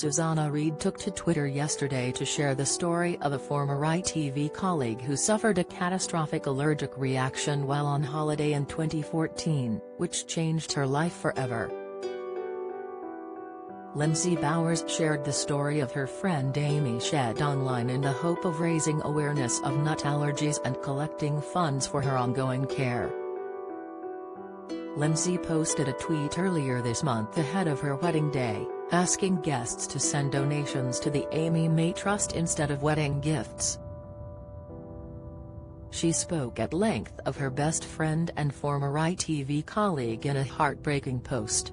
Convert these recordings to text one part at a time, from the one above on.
Susanna Reid took to Twitter yesterday to share the story of a former ITV colleague who suffered a catastrophic allergic reaction while on holiday in 2014, which changed her life forever. Lindsay Bowers shared the story of her friend Amy Shed online in the hope of raising awareness of nut allergies and collecting funds for her ongoing care. Lindsay posted a tweet earlier this month ahead of her wedding day, asking guests to send donations to the Amy May Trust instead of wedding gifts. She spoke at length of her best friend and former ITV colleague in a heartbreaking post.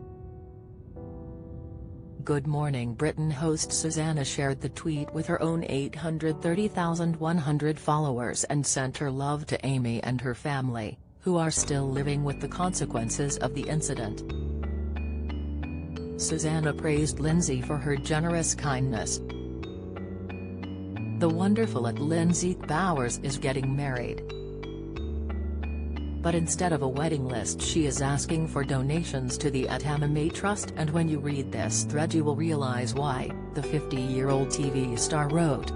Good Morning Britain host Susanna shared the tweet with her own 830,100 followers and sent her love to Amy and her family, who are still living with the consequences of the incident. Susanna praised Lindsay for her generous kindness. The wonderful Lindsay Bowers is getting married. But instead of a wedding list she is asking for donations to the Amy May Trust, and when you read this thread you will realize why, the 50-year-old TV star wrote.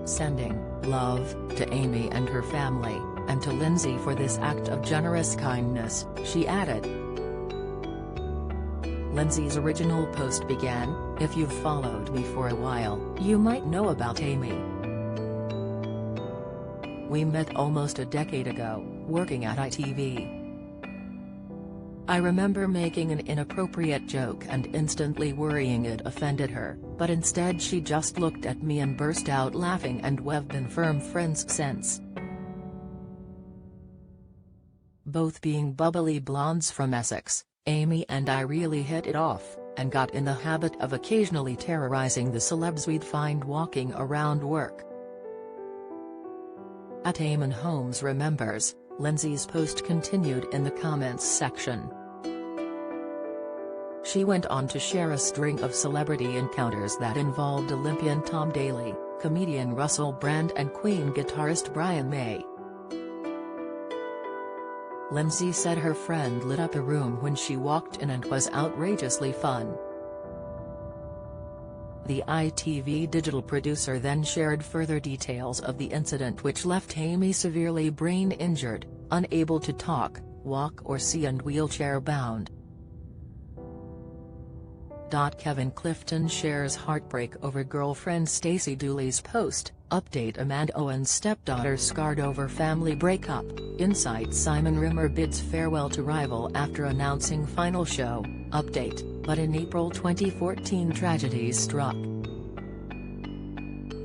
Sending love to Amy and her family, and to Lindsay for this act of generous kindness, she added. Lindsay's original post began, "If you've followed me for a while, you might know about Amy. We met almost a decade ago, working at ITV. I remember making an inappropriate joke and instantly worrying it offended her, but instead she just looked at me and burst out laughing, and we've been firm friends since." Both being bubbly blondes from Essex, Amy and I really hit it off, and got in the habit of occasionally terrorizing the celebs we'd find walking around work. At Eamon Holmes remembers, Lindsay's post continued in the comments section. She went on to share a string of celebrity encounters that involved Olympian Tom Daley, comedian Russell Brand and Queen guitarist Brian May. Lindsay said her friend lit up a room when she walked in and was outrageously fun. The ITV digital producer then shared further details of the incident, which left Amy severely brain-injured, unable to talk, walk or see and wheelchair-bound. Kevin Clifton shares heartbreak over girlfriend Stacey Dooley's post, update Amanda Owen's stepdaughter scarred over family breakup, insight Simon Rimmer bids farewell to rival after announcing final show, update, but in April 2014 tragedy struck.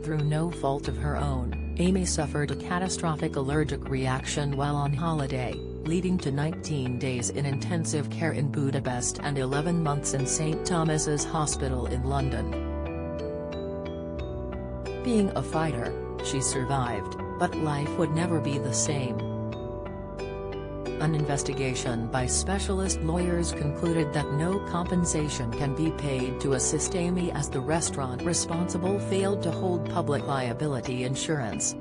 Through no fault of her own, Amy suffered a catastrophic allergic reaction while on holiday, leading to 19 days in intensive care in Budapest and 11 months in St Thomas's Hospital in London. Being a fighter, she survived, but life would never be the same. An investigation by specialist lawyers concluded that no compensation can be paid to assist Amy as the restaurant responsible failed to hold public liability insurance.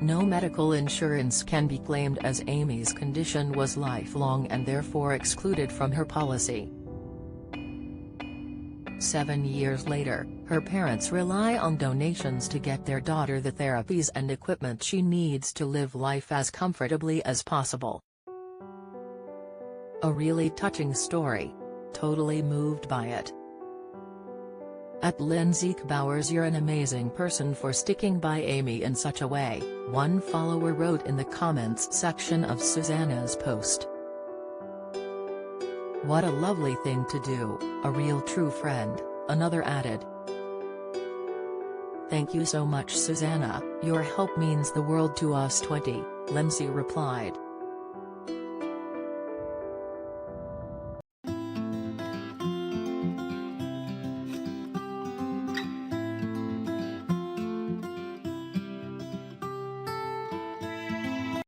No medical insurance can be claimed as Amy's condition was lifelong and therefore excluded from her policy. 7 years later, her parents rely on donations to get their daughter the therapies and equipment she needs to live life as comfortably as possible. A really touching story. Totally moved by it. At Lindsay Bowers, "You're an amazing person for sticking by Amy in such a way," one follower wrote in the comments section of Susanna's post. "What a lovely thing to do, a real true friend," another added. "Thank you so much, Susanna, your help means the world to us." Lindsay replied.